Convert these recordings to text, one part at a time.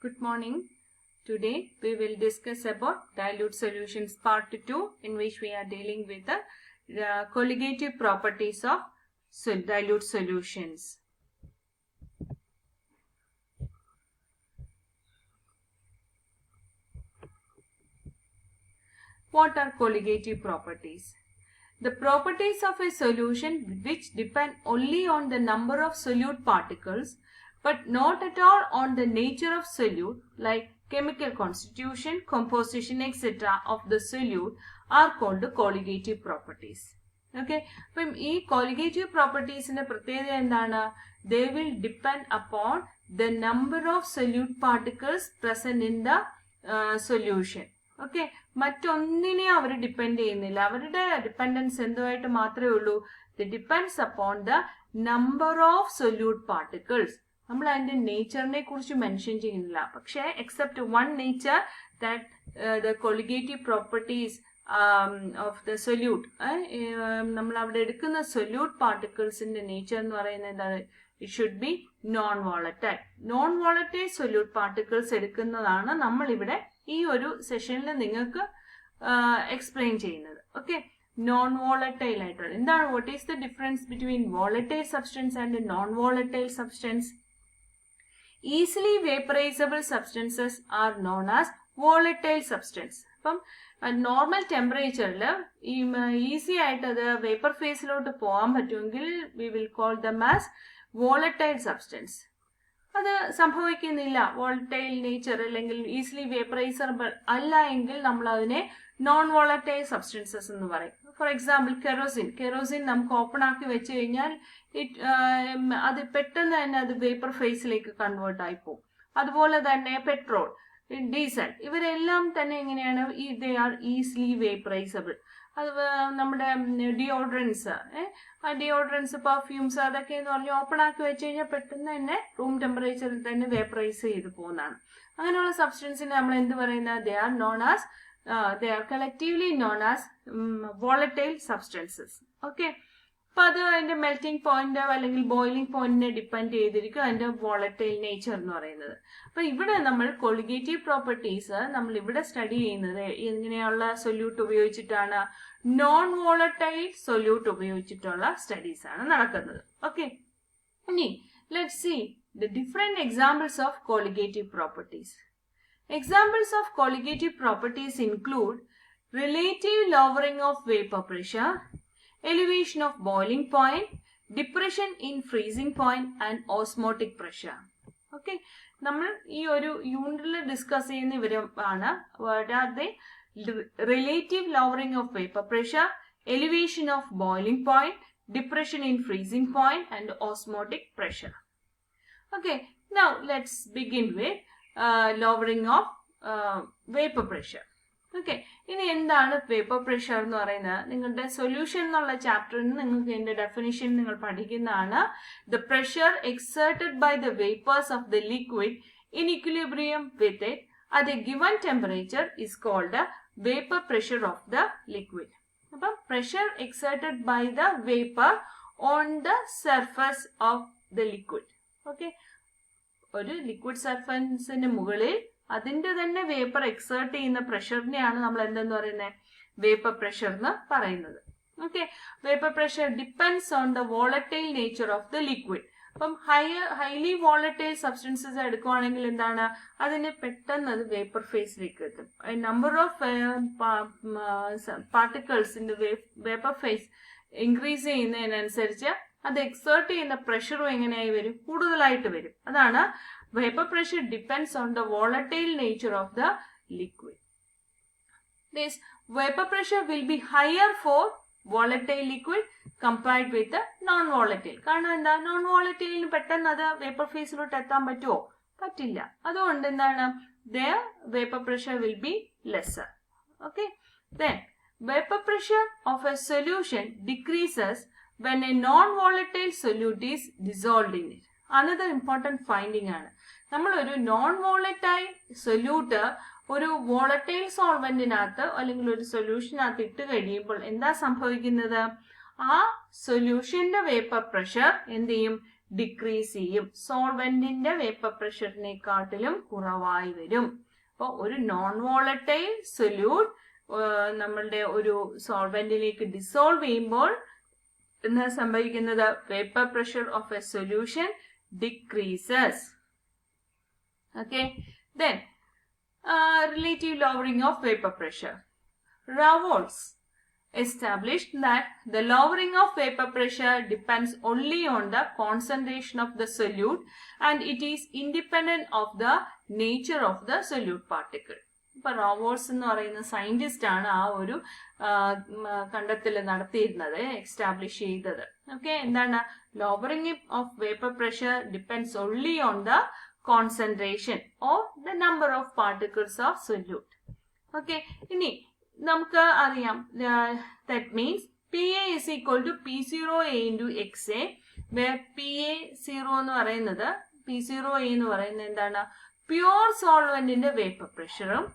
Good morning. Today we will discuss about dilute solutions part 2, in which we are dealing with the colligative properties of dilute solutions. What are colligative properties? The properties of a solution which depend only on the number of solute particles but not at all on the nature of solute, like chemical constitution, composition, etc. of the solute, are called colligative properties. Okay, അപ്പം ഈ colligative propertiesന്റെ പ്രത്യേകത എന്താണ്? They will depend upon the number of solute particles present in the solution. Okay, മറ്റൊന്നിനെ അവർ depend ചെയ്യുന്നില്ല. അവരുടെ dependence എന്തുമായിട്ട് മാത്രമേ ഉള്ളൂ? The depends upon the number of solute particles. നമ്മൾ അതിന്റെ നേച്ചറിനെ കുറിച്ച് മെൻഷൻ ചെയ്യുന്നില്ല. പക്ഷേ except one nature, that the colligative properties of the solute, നമ്മൾ അവിടെ എടുക്കുന്ന സൊല്യൂട്ട് പാർട്ടിക്കിൾസിന്റെ നേച്ചർ എന്ന് പറയുന്നത് എന്താണ്? It should be non volatile. Non volatile solute particles എടുക്കുന്നതാണ് നമ്മൾ ഇവിടെ ഈ ഒരു സെഷനിൽ നിങ്ങൾക്ക് എക്സ്പ്ലെയിൻ ചെയ്യുന്നത്. ഓക്കെ, നോൺ വോളറ്റൈൽ ആയിട്ടുള്ള എന്താണ്? What is the difference between volatile substance and non volatile substance? Easily vaporisable substances are known as volatile substance. അപ്പം നോർമൽ ടെമ്പറേച്ചറിൽ ഈസി ആയിട്ട് അത് വേപ്പർ ഫേസിലോട്ട് പോകാൻ പറ്റുമെങ്കിൽ we will call them as volatile substance. അത് സംഭവിക്കുന്നില്ല, വോളറ്റൈൽ നേച്ചർ അല്ലെങ്കിൽ ഈസിലി വേപ്പറൈസബിൾ അല്ല എങ്കിൽ നമ്മൾ അതിനെ നോൺ വോളറ്റൈൽ സബ്സ്റ്റൻസസ് എന്ന് പറയും. ഫോർ എക്സാമ്പിൾ കെറോസിൻ നമുക്ക് ഓപ്പൺ ആക്കി വെച്ച് കഴിഞ്ഞാൽ അത് പെട്ടെന്ന് തന്നെ അത് വേപ്പർ ഫേസിലേക്ക് കൺവേർട്ട് ആയി പോകും. അതുപോലെ തന്നെ പെട്രോൾ, ഡീസൽ, ഇവരെല്ലാം തന്നെ എങ്ങനെയാണ്? They are easily vaporisable. അത് നമ്മുടെ ഡിയോഡ്രൻസ്, ഡിയോഡ്രൻസ്, പെർഫ്യൂംസ്, അതൊക്കെ എന്ന് പറഞ്ഞാൽ ഓപ്പൺ ആക്കി വെച്ച് കഴിഞ്ഞാൽ പെട്ടെന്ന് തന്നെ റൂം ടെമ്പറേച്ചറിൽ തന്നെ വേപ്പറൈസ് ചെയ്ത് പോകുന്നതാണ്. അങ്ങനെയുള്ള സബ്സ്റ്റൻസിനെ നമ്മൾ എന്ത് പറയുന്നത്? They are known as they are collectively non as volatile substances. Okay, അപ്പൊ അത് അതിന്റെ മെൽറ്റിംഗ് പോയിന്റ് അല്ലെങ്കിൽ ബോയിലിംഗ് പോയിന്റിനെ ഡിപ്പെൻഡ് ചെയ്തിരിക്കും അതിന്റെ വോളറ്റൈൽ നേച്ചർ എന്ന് പറയുന്നത്. അപ്പൊ ഇവിടെ നമ്മൾ കൊളിഗേറ്റീവ് പ്രോപ്പർട്ടീസ് നമ്മൾ ഇവിടെ സ്റ്റഡി ചെയ്യുന്നത് ഇങ്ങനെയുള്ള സൊല്യൂട്ട് ഉപയോഗിച്ചിട്ടാണ്. നോൺ വോളറ്റൈൽ സൊല്യൂട്ട് ഉപയോഗിച്ചിട്ടുള്ള സ്റ്റഡീസ് ആണ് നടക്കുന്നത്. ഓക്കെ, ഇനി let's see the different examples of colligative properties. Examples of colligative properties include relative lowering of vapor pressure, elevation of boiling point, depression in freezing point and osmotic pressure. Okay, നമ്മൾ ഈ ഒരു യൂണിറ്റിൽ discuss ചെയ്യുന്ന ഇവരാണ്. relative lowering of vapor pressure, elevation of boiling point, depression in freezing point and osmotic pressure. Okay, now let's begin with lowering of vapor pressure. Okay, ഇനി എന്താണ് vapour pressure എന്ന് പറയുന്നത്? നിങ്ങളുടെ സൊല്യൂഷൻ എന്നുള്ള ചാപ്റ്ററിൽ നിന്ന് നിങ്ങൾക്ക് ഇതിന്റെ ഡെഫിനിഷൻ നിങ്ങൾ പഠിക്കുന്നതാണ്. The pressure exerted by the vapours of the liquid in equilibrium with it at a given temperature is called vapour pressure of the liquid. അപ്പം pressure exerted by the vapour on the surface of the liquid. Okay, ഒരു liquid സർഫസിന് മുകളിൽ അതിന്റെ തന്നെ vapour exert ചെയ്യുന്ന പ്രഷറിനെയാണ് നമ്മൾ എന്തെന്ന് പറയുന്നത്? വേപ്പർ പ്രഷർ എന്ന് പറയുന്നത്. Okay, vapour pressure depends on the volatile nature of the liquid. അപ്പം ഹൈലി വോളറ്റൈൽ സബ്സ്റ്റൻസസ് എടുക്കുവാണെങ്കിൽ എന്താണ്? അതിന് പെട്ടെന്ന് അത് വേപ്പർ ഫേസിലേക്ക് എത്തും. Number of particles in vapour phase increase ചെയ്യുന്നതിനനുസരിച്ച് അത് എക്സേർട്ട് ചെയ്യുന്ന പ്രഷറും എങ്ങനെയായി വരും? കൂടുതലായിട്ട് വരും. അതാണ് vapor pressure depends on the volatile nature of the liquid. This vapor pressure will be higher for volatile liquid compared with the non-volatile. കാരണം എന്താ? നോൺ വോളറ്റൈലിന് പെട്ടെന്ന് അത് വേപ്പർ ഫേസിലോട്ട് എത്താൻ പറ്റുമോ? പറ്റില്ല. അതുകൊണ്ട് എന്താണ്? their vapor pressure will be lesser. Okay, then vapor pressure of a solution decreases when a non-volatile solute is dissolved in it. Another important finding ആണ്, നമ്മൾ ഒരു നോൺ വോളറ്റൈൽ സൊല്യൂട്ട് ഒരു വോളറ്റൈൽ സോൾവെന്റിനകത്ത് അല്ലെങ്കിൽ ഒരു സൊല്യൂഷനകത്ത് ഇട്ട് കഴിയുമ്പോൾ എന്താ സംഭവിക്കുന്നത്? ആ സൊല്യൂഷന്റെ വേപ്പർ പ്രഷർ എന്ത് ചെയ്യും? ഡിക്രീസ് ചെയ്യും. സോൾവെന്റിന്റെ വേപ്പർ പ്രഷറിനെക്കാട്ടിലും കുറവായി വരും. അപ്പോൾ ഒരു നോൺ വോളറ്റൈൽ സൊല്യൂട്ട് നമ്മളുടെ ഒരു സോൾവെന്റിലേക്ക് ഡിസോൾവ് ചെയ്യുമ്പോൾ എന്താ സംഭവിക്കുന്നത്? Vapour pressure of A solution decreases. Okay, then relative lowering of vapor pressure. Raoults established that the lowering of vapor pressure depends only on the concentration of the solute and it is independent of the nature of the solute particle. ഇപ്പൊ റോവോൾസ് എന്ന് പറയുന്ന scientist ആണ് ആ ഒരു കണ്ടെത്തൽ നടത്തിയിരുന്നത്, establish ചെയ്തത്. Okay, എന്താണ്? Lowering of vapour pressure depends only on the concentration or the number of particles of solute. Okay, ഇനി നമുക്ക് അറിയാം, that means PA is equal to P0A into XA, where PA0 എന്ന് പറയുന്നത്, P0A എന്ന് പറയുന്നത് എന്താണ്? പ്യൂർ സോൾവെന്റിന്റെ വേപ്പർ പ്രഷറും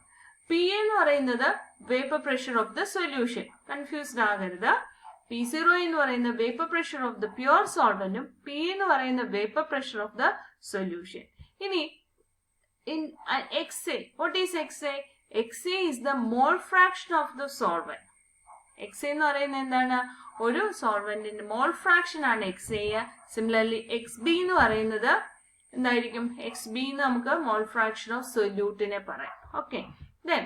PA എന്ന് പറയുന്നത് vapour pressure of the solution. Confused ആകരുത്. P0 എന്ന് പറയുന്ന vapour pressure of the pure സോൾവെന്റും PA എന്ന് പറയുന്ന vapour pressure of the solution. ഇനി in XA, what is XA? XA is the mole fraction of the solvent. XA എന്ന് പറയുന്നത് എന്താണ്? ഒരു സോൾവെന്റിന്റെ മോൾ ഫ്രാക്ഷൻ ആണ് XA. സിമിലർലി XB എന്ന് പറയുന്നത് എന്തായിരിക്കും? XB നമുക്ക് മോൾ ഫ്രാക്ഷൻ ഓഫ് സൊല്യൂട്ടിനെ പറയാം. ഓക്കെ, ദെൻ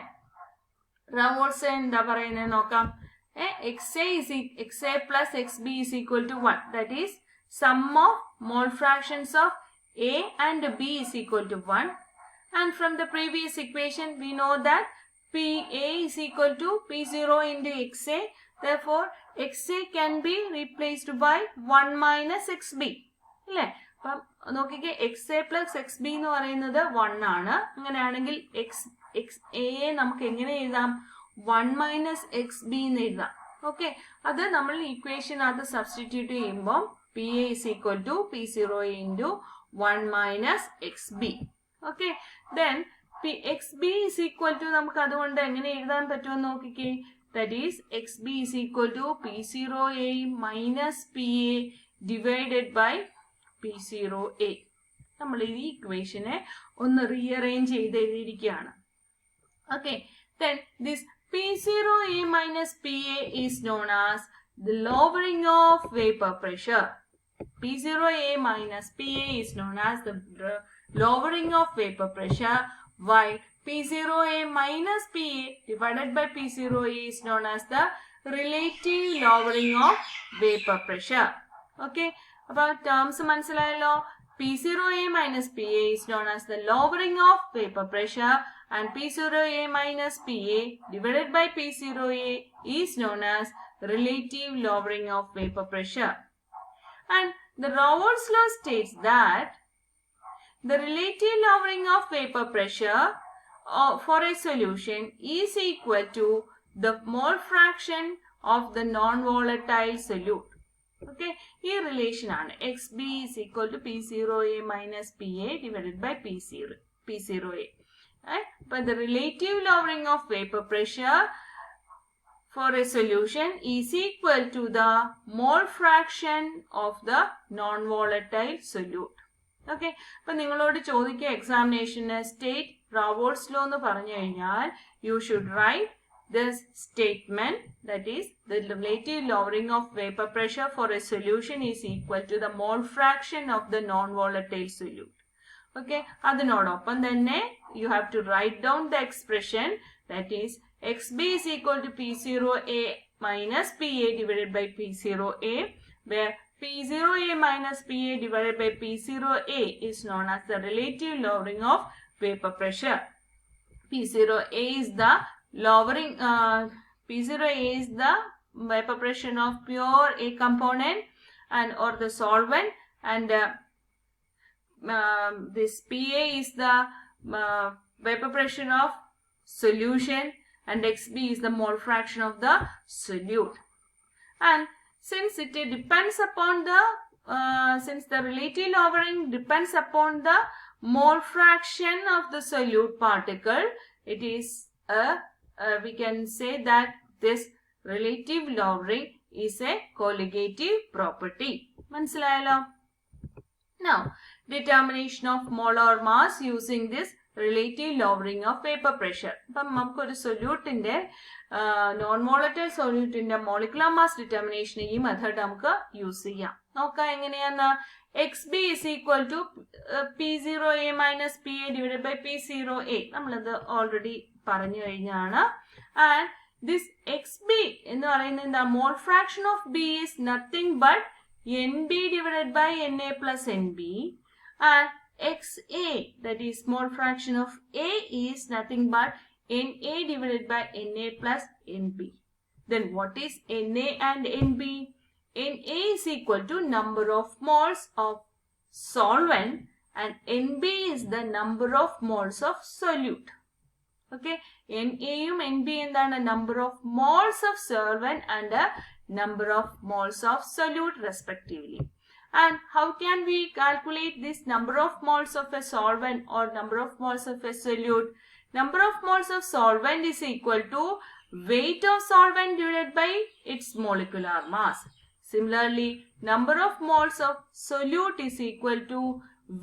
റവോൾസ് എന്താ പറയുന്നത് നോക്കാം. XA plus XB is equal to 1. That is sum of mole fractions of A and B is equal to 1. And from the previous equation, we know that PA is equal to P0 into XA. Therefore, XA can be replaced by 1 minus XB. അല്ലേ? അപ്പം നോക്കിക്കേ, XA plus XB എന്ന് പറയുന്നത് 1 ആണ്. അങ്ങനെയാണെങ്കിൽ XA നമുക്ക് എങ്ങനെ എഴുതാം? 1 minus XB എന്ന് എഴുതാം. ഓക്കെ, അത് നമ്മൾ ഇക്വേഷനകത്ത് സബ്സ്റ്റിറ്റ്യൂട്ട് ചെയ്യുമ്പോൾ PA is equal to P0 into 1 minus XB. Okay, then XB is equal to നമുക്ക് അതുകൊണ്ട് എങ്ങനെ എഴുതാൻ പറ്റുമെന്ന് നോക്കിക്കേ. That is XB is equal to P0A minus PA divided by P0A. നമ്മൾ ഈ ഇക്വേഷനെ ഒന്ന് റീഅറേഞ്ച് ചെയ്ത് എഴുതിയിരിക്കുകയാണ്. Okay, then this P0A minus PA is known as the lowering of vapor pressure. P0A minus PA is known as the lowering of vapor pressure, while P0A minus PA divided by P0A is known as the relative lowering of vapor pressure. Okay, about terms മനസ്സിലായല്ലോ. P0A minus PA is known as the lowering of vapor pressure and P0A minus PA divided by P0A is known as relative lowering of vapor pressure. And the Raoult's law states that the relative lowering of vapor pressure for a solution is equal to the mole fraction of the non-volatile solute. Okay, ഈ relation ആണ് XB is equal to P0A minus PA divided by P0A. But the relative lowering of vapor pressure for a solution is equal to the mole fraction of the non-volatile solute. Okay, അപ്പോൾ നിങ്ങളോട് ചോദിക്കുക എക്സാമിനേഷന് state Raoult's law എന്ന് പറഞ്ഞു കഴിഞ്ഞാൽ you should write this statement, that is the relative lowering of vapor pressure for a solution is equal to the mole fraction of the non-volatile solute. Okay, അതിനോടൊപ്പം തന്നെ you have to write down the expression, that is XB is equal to P0A minus PA divided by P0A, where P0A minus PA divided by P0A is known as the relative lowering of vapor pressure. P0A is the lowering, P0A is the vapor pressure of pure A component and or the solvent, and this PA is the vapor pressure of solution, and XB is the mole fraction of the solute. And since it depends upon the since the relative lowering depends upon the mole fraction of the solute particle, it is we can say that this relative lowering is a colligative property. മനസ്സിലായല്ലോ? Now, determination of molar mass using this relative lowering of vapor pressure. അപ്പം നമുക്കൊരു സൊല്യൂട്ടിന്റെ non volatile സൊല്യൂട്ടിന്റെ molecular mass determination ഈ method നമുക്ക് use ചെയ്യാം. നോക്കാം എങ്ങനെയാന്ന്. XB is equal to P0A minus PA divided by P0A. നമ്മളത് ഓൾറെഡി പറഞ്ഞു കഴിഞ്ഞാണ്. And this XB എന്ന് പറയുന്നത് എന്താ? Mole fraction of B is nothing but NB divided by NA plus NB, and XA, that is small fraction of A, is nothing but NA divided by NA plus NB. Then what is NA and NB? NA is equal to number of moles of solvent and NB is the number of moles of solute. Okay, NA യും NB എന്താണ്? Number of moles of solvent and number of moles of solute respectively. And how can we calculate this number of moles of a solvent or number of moles of a solute? Number of moles of solvent is equal to weight of solvent divided by its molecular mass. Similarly, number of moles of solute is equal to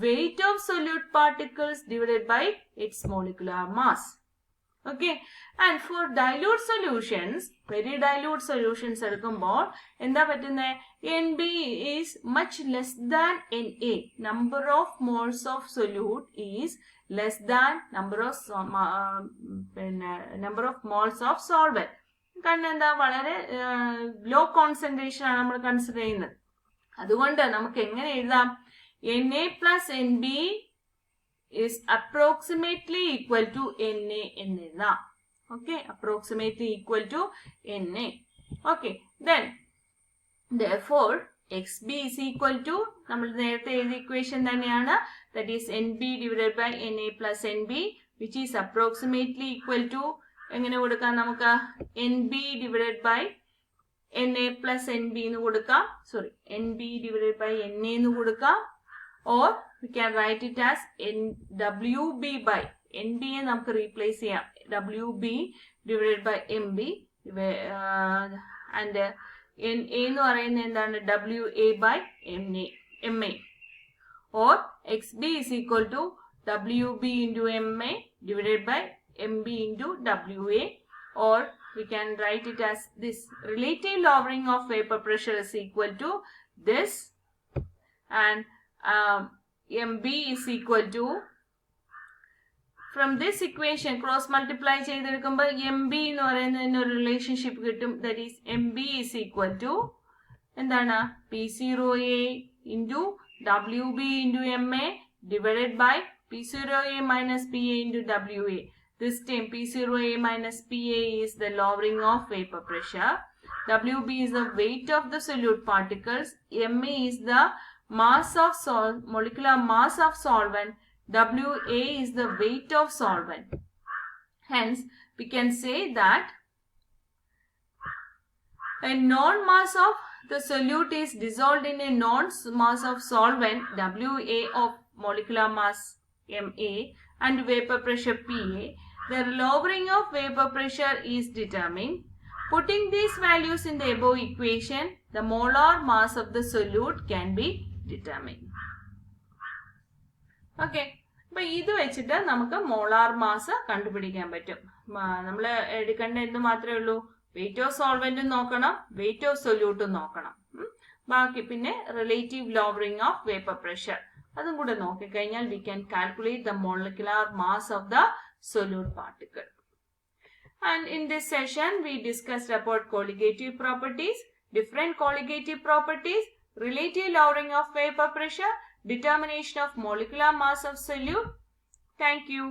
weight of solute particles divided by its molecular mass. Okay, and for dilute solutions, very dilute solutions എടുക്കുമ്പോൾ എന്താ പറ്റുന്നത്? NB is much less than NA. Number of moles of solute is less than number of moles of solvent. കാരണം എന്താ? വളരെ low concentration ആണ് നമ്മൾ consider ചെയ്യുന്നത്. അതുകൊണ്ട് നമുക്ക് എങ്ങനെ എഴുതാം? NA plus NB is approximately equal to NA എന്ന് എഴുതാം. Okay, approximately equal to NA. Okay, then therefore XB is equal to നമ്മൾ നേരത്തെ എഴുതിയ ഇക്വേഷൻ തന്നെയാണ്, that is NB divided by NA plus NB, which is approximately equal to എങ്ങനെ കൊടുക്കാം? നമുക്ക് NB divided by NA plus NB എന്ന് കൊടുക്കാം. Sorry, NB divided by NA എന്ന് കൊടുക്കാം. Or we can write it as WB by NB യെ നമുക്ക് replace ചെയ്യാം. WB divided by MB and NA എന്ന് പറയുന്നത് എന്താണ്? WA by MA. Or XB is equal to WB into MA divided by MB into WA. Or we can write it as this: relative lowering of vapor pressure is equal to this, and MB is equal to, from this equation cross multiply ചെയ്തെടുക്കുമ്പോൾ MB എന്ന് പറയുന്നതിന് ഒരു relationship കിട്ടും, that is MB is equal to എന്താണ്? P0A into WB into MA divided by P0A minus PA into WA. This time P0A minus PA is the lowering of vapor pressure, WB is the weight of the solute particles, MA is the mass of molecular mass of solvent, WA is the weight of solvent. Hence, we can say that a non-mass of the solute is dissolved in a non-mass of solvent, WA of molecular mass MA and vapor pressure PA. The lowering of vapor pressure is determined. Putting these values in the above equation, the molar mass of the solute can be determined. Okay, അപ്പോൾ ഇത് വെച്ചിട്ട് നമുക്ക് molar mass കണ്ടുപിടിക്കാൻ പറ്റും. നമ്മൾ എടുക്കേണ്ട എന്ത് മാത്രമേ ഉള്ളൂ? വെയിറ്റ് ഓഫ് സോൾവെന്റും നോക്കണം, വെയിറ്റ് ഓഫ് സൊല്യൂട്ടും നോക്കണം. ബാക്കി പിന്നെ relative lowering of vapour pressure അതും കൂടെ നോക്കിക്കഴിഞ്ഞാൽ we can calculate the molecular mass of the solute particle. And in this session we discussed about colligative properties, different colligative properties, relative lowering of vapor pressure, determination of molecular mass of solute. Thank you.